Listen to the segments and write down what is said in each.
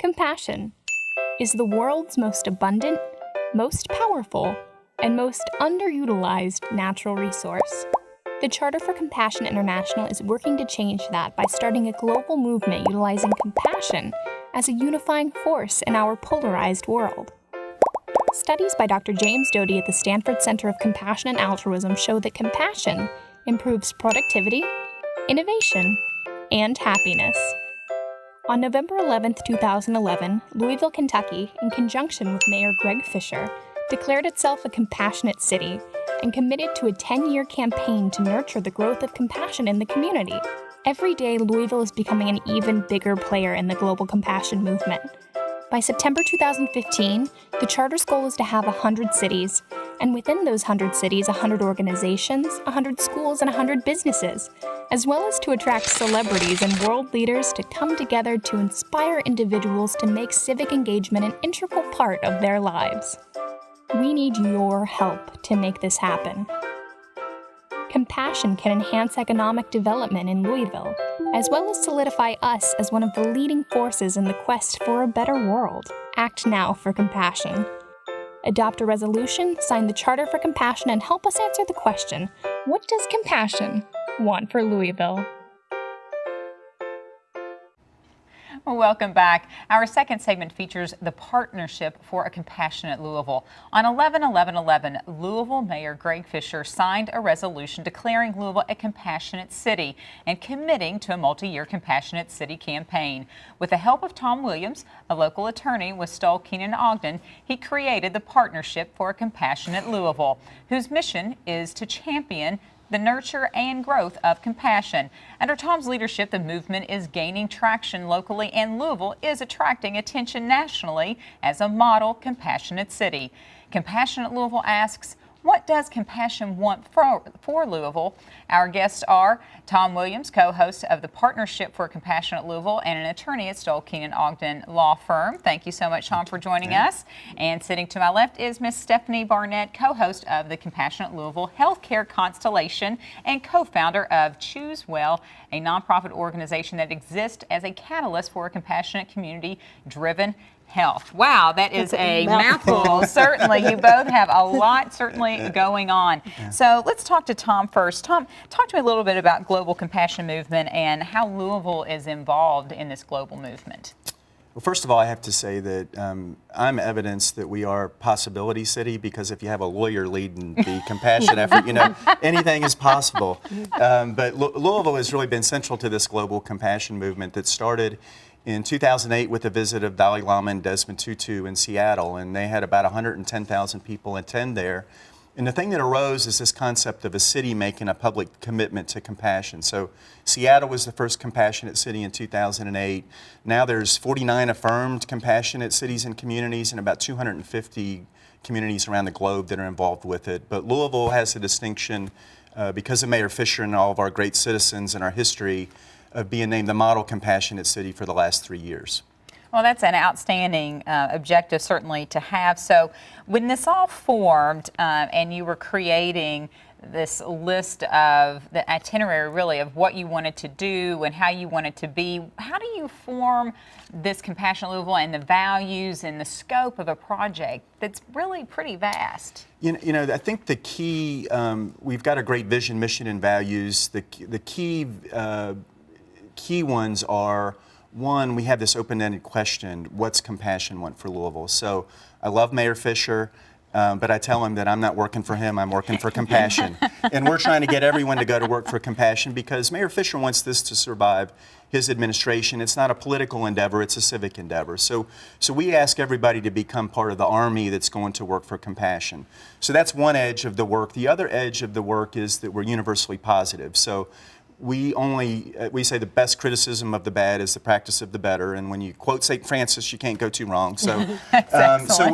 Compassion is the world's most abundant, most powerful, and most underutilized natural resource. The Charter for Compassion International is working to change that by starting a global movement utilizing compassion as a unifying force in our polarized world. Studies by Dr. James Doty at the Stanford Center of Compassion and Altruism show that compassion improves productivity, innovation, and happiness. On November 11, 2011, Louisville, Kentucky, in conjunction with Mayor Greg Fisher, declared itself a compassionate city and committed to a 10-year campaign to nurture the growth of compassion in the community. Every day, Louisville is becoming an even bigger player in the global compassion movement. By September 2015, the Charter's goal is to have 100 cities, and within those 100 cities, 100 organizations, 100 schools, and 100 businesses, as well as to attract celebrities and world leaders to come together to inspire individuals to make civic engagement an integral part of their lives. We need your help to make this happen. Compassion can enhance economic development in Louisville, as well as solidify us as one of the leading forces in the quest for a better world. Act now for compassion. Adopt a resolution, sign the Charter for Compassion, and help us answer the question, what does compassion want for Louisville? Well, welcome back. Our second segment features the Partnership for a Compassionate Louisville. On 11/11/11, Louisville Mayor Greg Fisher signed a resolution declaring Louisville a compassionate city and committing to a multi-year Compassionate City campaign. With the help of Tom Williams, a local attorney with Stoll Keenan Ogden, he created the Partnership for a Compassionate Louisville, whose mission is to champion the nurture and growth of compassion. Under Tom's leadership, the movement is gaining traction locally, and Louisville is attracting attention nationally as a model compassionate city. Compassionate Louisville asks, what does compassion want for Louisville? Our guests are Tom Williams, co-host of the Partnership for Compassionate Louisville and an attorney at Stoll Keenan Ogden Law Firm. Thank you so much, Tom, for joining us. And sitting to my left is Miss Stephanie Barnett, co-host of the Compassionate Louisville Healthcare Constellation and co-founder of Choose Well, a nonprofit organization that exists as a catalyst for a compassionate community-driven health. Wow, that is a mouthful. Certainly, you both have a lot going on. Yeah. So let's talk to Tom first. Tom, talk to me a little bit about Global Compassion Movement and how Louisville is involved in this global movement. Well, first of all, I have to say that I'm evidence that we are a possibility city, because if you have a lawyer leading the compassion effort, you know, anything is possible. But Louisville has really been central to this global compassion movement that started in 2008 with a visit of Dalai Lama and Desmond Tutu in Seattle, and they had about 110,000 people attend there. And the thing that arose is this concept of a city making a public commitment to compassion. So Seattle was the first compassionate city in 2008. Now there's 49 affirmed compassionate cities and communities and about 250 communities around the globe that are involved with it. But Louisville has a distinction because of Mayor Fisher and all of our great citizens and our history of being named the model compassionate city for the last 3 years. Well, that's an outstanding objective, certainly, to have. So when this all formed and you were creating this list of the itinerary, really, of what you wanted to do and how you wanted to be, how do you form this Compassionate Louisville and the values and the scope of a project that's really pretty vast? You know, I think the key, we've got a great vision, mission, and values. The key ones are, one, we have this open-ended question, what's compassion want for Louisville? So I love Mayor Fisher, but I tell him that I'm not working for him, I'm working for compassion. And we're trying to get everyone to go to work for compassion because Mayor Fisher wants this to survive his administration. It's not a political endeavor, it's a civic endeavor. So we ask everybody to become part of the army that's going to work for compassion. So that's one edge of the work. The other edge of the work is that we're universally positive. So we say the best criticism of the bad is the practice of the better, and when you quote St. Francis, you can't go too wrong. So,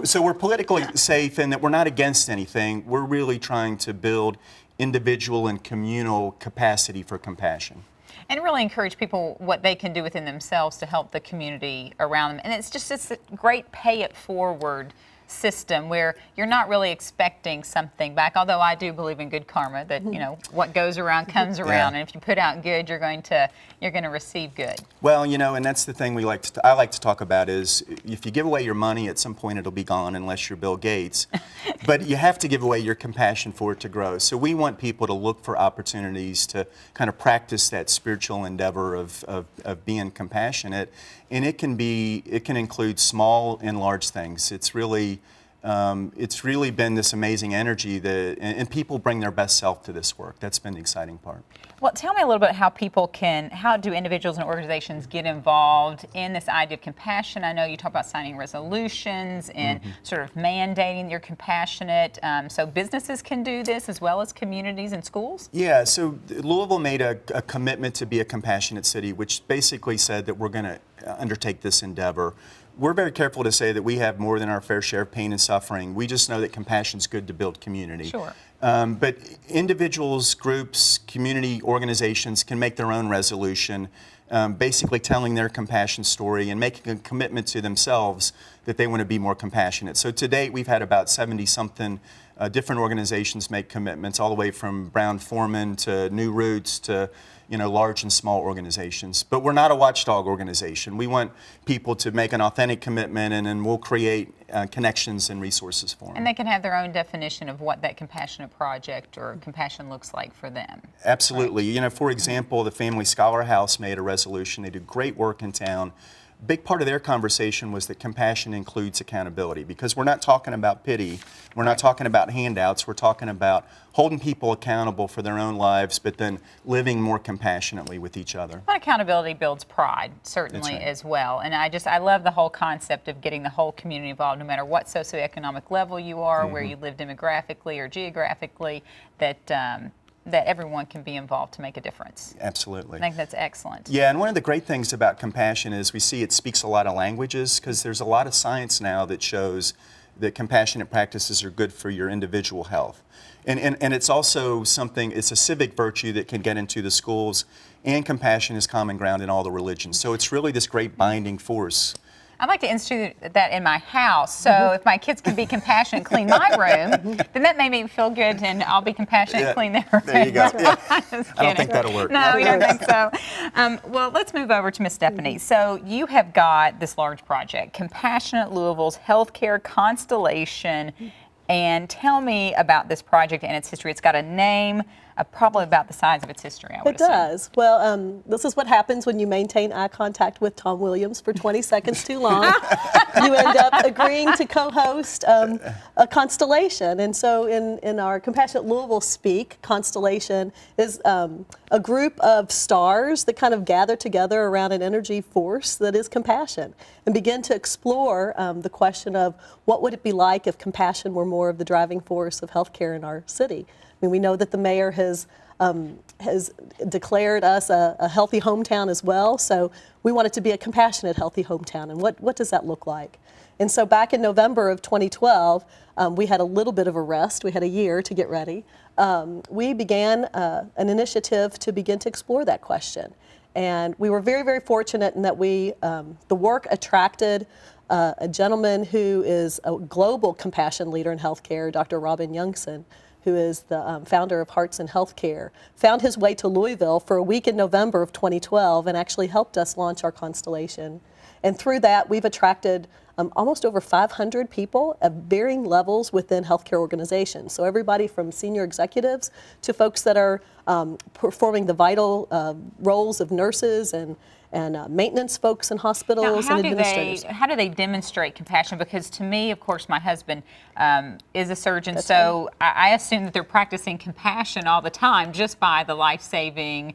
so we're politically safe in that we're not against anything. We're really trying to build individual and communal capacity for compassion. And really encourage people what they can do within themselves to help the community around them. And it's just this great pay it forward system where you're not really expecting something back, although I do believe in good karma, that what goes around comes around, and if you put out good, you're going to receive good. Well, and that's the thing I like to talk about is if you give away your money, at some point it'll be gone unless you're Bill Gates. But you have to give away your compassion for it to grow. So we want people to look for opportunities to kind of practice that spiritual endeavor of being compassionate, and it can include small and large things. It's really been this amazing energy and people bring their best self to this work. That's been the exciting part. Well, tell me a little bit how do individuals and organizations get involved in this idea of compassion? I know you talk about signing resolutions and sort of mandating you're compassionate. So businesses can do this as well as communities and schools? Yeah, so Louisville made a commitment to be a compassionate city, which basically said that we're going to undertake this endeavor. We're very careful to say that we have more than our fair share of pain and suffering. We just know that compassion is good to build community. Sure. But individuals, groups, community organizations can make their own resolution, basically telling their compassion story and making a commitment to themselves that they want to be more compassionate. So to date, we've had about 70-something different organizations make commitments, all the way from Brown-Forman to New Roots to large and small organizations. But we're not a watchdog organization. We want people to make an authentic commitment, and then we'll create connections and resources for them. And they can have their own definition of what that compassionate project or compassion looks like for them. Absolutely. Right. For example, the Family Scholar House made a resolution. They do great work in town. Big part of their conversation was that compassion includes accountability, because we're not talking about pity, we're not talking about handouts, we're talking about holding people accountable for their own lives, but then living more compassionately with each other. Well, accountability builds pride, certainly, right. as well. And I love the whole concept of getting the whole community involved, no matter what socioeconomic level you are, where you live demographically or geographically, that everyone can be involved to make a difference. Absolutely. I think that's excellent. Yeah, and one of the great things about compassion is we see it speaks a lot of languages, because there's a lot of science now that shows that compassionate practices are good for your individual health. And it's also it's a civic virtue that can get into the schools, and compassion is common ground in all the religions. So it's really this great binding force. I'd like to institute that in my house. So if my kids can be compassionate and clean my room, then that may make me feel good, and I'll be compassionate and clean their room. There you go. Yeah. I don't think that'll work. No, we don't think so. Well, let's move over to Miss Stephanie. So you have got this large project, Compassionate Louisville's Healthcare Constellation. And tell me about this project and its history. It's got a name, probably about the size of its history, I would assume. It does. Well, this is what happens when you maintain eye contact with Tom Williams for 20 seconds too long. You end up agreeing to co-host a constellation. And so in our Compassionate Louisville speak, constellation is a group of stars that kind of gather together around an energy force that is compassion, and begin to explore the question of what would it be like if compassion were more of the driving force of healthcare in our city. I mean, we know that the mayor has declared us a healthy hometown as well, so we want it to be a compassionate, healthy hometown. And what does that look like? And so back in November of 2012, we had a little bit of a rest. We had a year to get ready. We began an initiative to begin to explore that question. And we were very, very fortunate in that the work attracted a gentleman who is a global compassion leader in healthcare, Dr. Robin Youngson, who is the founder of Hearts in Healthcare, found his way to Louisville for a week in November of 2012 and actually helped us launch our constellation. And through that, we've attracted almost over 500 people at varying levels within healthcare organizations. So everybody from senior executives to folks that are performing the vital roles of nurses and maintenance folks in hospitals and administrators. How do they demonstrate compassion? Because to me, of course, my husband is a surgeon, That's so right. I assume that they're practicing compassion all the time just by the life-saving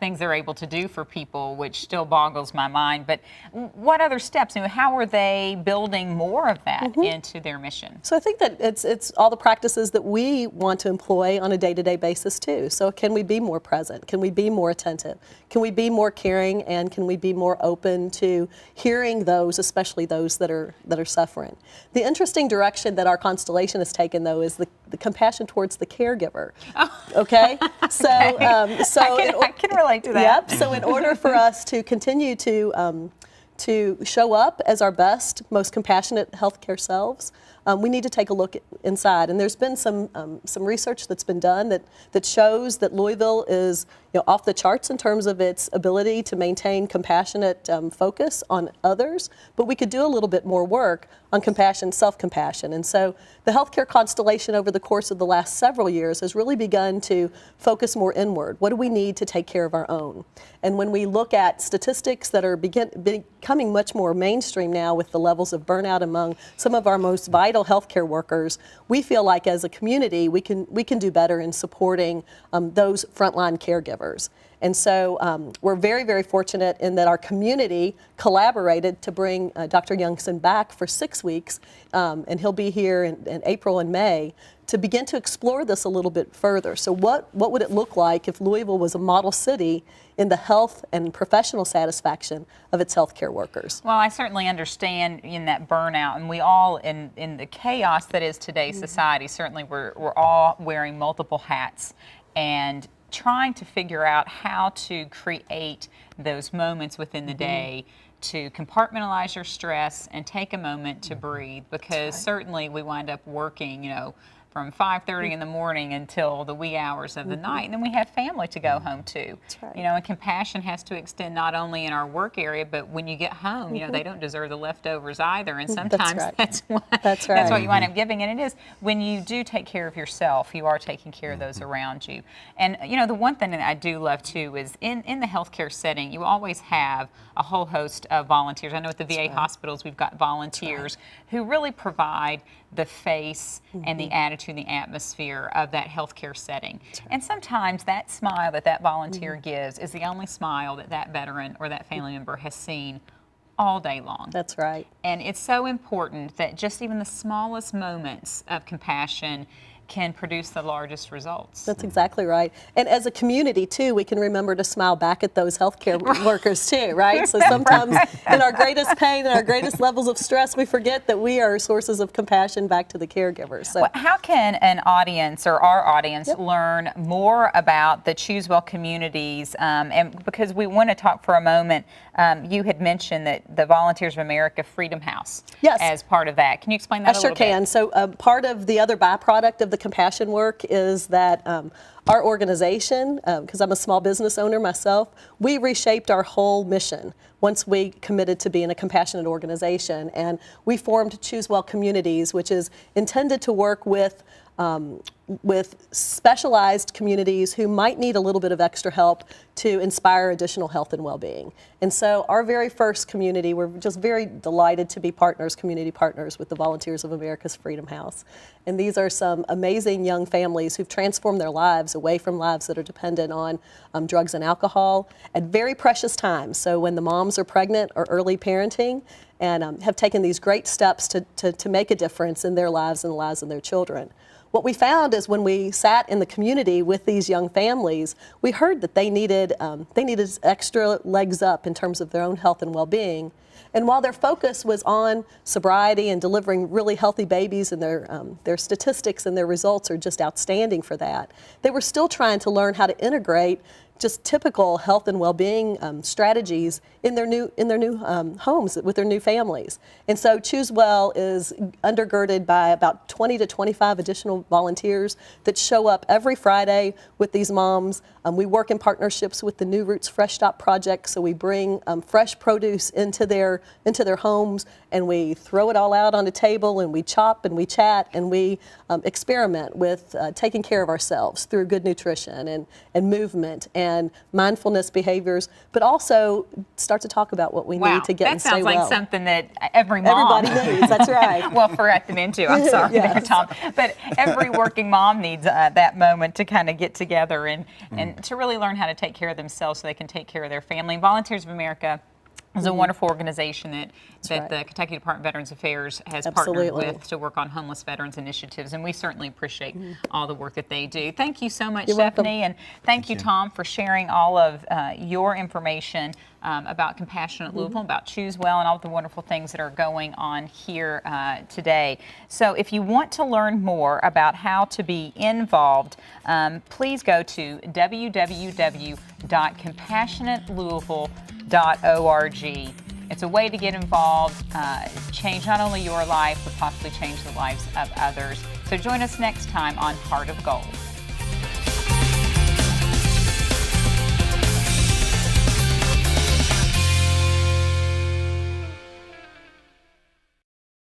things they're able to do for people, which still boggles my mind. But what other steps? How are they building more of that into their mission? So I think that it's all the practices that we want to employ on a day-to-day basis too. So can we be more present? Can we be more attentive? Can we be more caring? And can we be more open to hearing those, especially those that are suffering? The interesting direction that our constellation has taken, though, is the compassion towards the caregiver. Oh. Okay, so okay. I can relate to that. Yep. So in order for us to continue to to show up as our best, most compassionate healthcare selves, we need to take a look inside. And there's been some research that's been done that shows that Louisville is off the charts in terms of its ability to maintain compassionate focus on others, but we could do a little bit more work on compassion, self-compassion. And so the healthcare constellation over the course of the last several years has really begun to focus more inward. What do we need to take care of our own? And when we look at statistics that are becoming much more mainstream now with the levels of burnout among some of our most vital healthcare workers, we feel like as a community we can do better in supporting those frontline caregivers. And so we're very, very fortunate in that our community collaborated to bring Dr. Youngson back for 6 weeks, and he'll be here in April and May to begin to explore this a little bit further. So what would it look like if Louisville was a model city in the health and professional satisfaction of its healthcare workers? Well, I certainly understand in that burnout, and we all, in the chaos that is today's society, certainly we're all wearing multiple hats and trying to figure out how to create those moments within the day to compartmentalize your stress and take a moment to breathe, because certainly we wind up working, from 5:30 in the morning until the wee hours of the night, and then we have family to go home to. That's right. And compassion has to extend not only in our work area, but when you get home, they don't deserve the leftovers either, and sometimes that's what you wind up giving. And it is, when you do take care of yourself, you are taking care of those around you. And the one thing that I do love too is in the healthcare setting, you always have a whole host of volunteers. I know at the VA hospitals we've got volunteers who really provide the face and the attitude and the atmosphere of that healthcare setting. And sometimes that smile that volunteer gives is the only smile that veteran or that family member has seen all day long. That's right. And it's so important that just even the smallest moments of compassion can produce the largest results. That's exactly right. And as a community, too, we can remember to smile back at those healthcare workers, too, right? So sometimes in our greatest pain and our greatest levels of stress, we forget that we are sources of compassion back to the caregivers. So, well, how can an audience or our audience learn more about the Choose Well communities? And because we want to talk for a moment, you had mentioned that the Volunteers of America Freedom House as part of that. Can you explain that a little bit? I sure can. So part of the other byproduct of the compassion work is that our organization, because I'm a small business owner myself, we reshaped our whole mission once we committed to being a compassionate organization. And we formed Choose Well Communities, which is intended to work with specialized communities who might need a little bit of extra help to inspire additional health and well-being. And so our very first community, we're just very delighted to be community partners with the Volunteers of America's Freedom House. And these are some amazing young families who've transformed their lives away from lives that are dependent on drugs and alcohol at very precious times. So when the moms are pregnant or early parenting, and have taken these great steps to make a difference in their lives and the lives of their children. What we found is when we sat in the community with these young families, we heard that they needed extra legs up in terms of their own health and well-being. And while their focus was on sobriety and delivering really healthy babies, and their statistics and their results are just outstanding for that, they were still trying to learn how to integrate just typical health and well-being strategies in their new homes with their new families. And so Choose Well is undergirded by about 20 to 25 additional volunteers that show up every Friday with these moms. We work in partnerships with the New Roots Fresh Stop Project, so we bring fresh produce into their homes, and we throw it all out on a table, and we chop and we chat, and we experiment with taking care of ourselves through good nutrition and movement and mindfulness behaviors, but also start to talk about what we need to get and stay well. That sounds like something that everybody needs. That's right. Well, for at the men too. I'm sorry, there, Tom. But every working mom needs that moment to kind of get together and to really learn how to take care of themselves so they can take care of their family. Volunteers of America is a wonderful organization that the Kentucky Department of Veterans Affairs has partnered with to work on homeless veterans initiatives, and we certainly appreciate all the work that they do. Thank you so much, Stephanie, and thank you, Tom, for sharing all of your information about Compassionate Louisville, about Choose Well, and all the wonderful things that are going on here today. So if you want to learn more about how to be involved, please go to www.compassionatelouisville.org. It's a way to get involved, change not only your life, but possibly change the lives of others. So join us next time on Heart of Gold.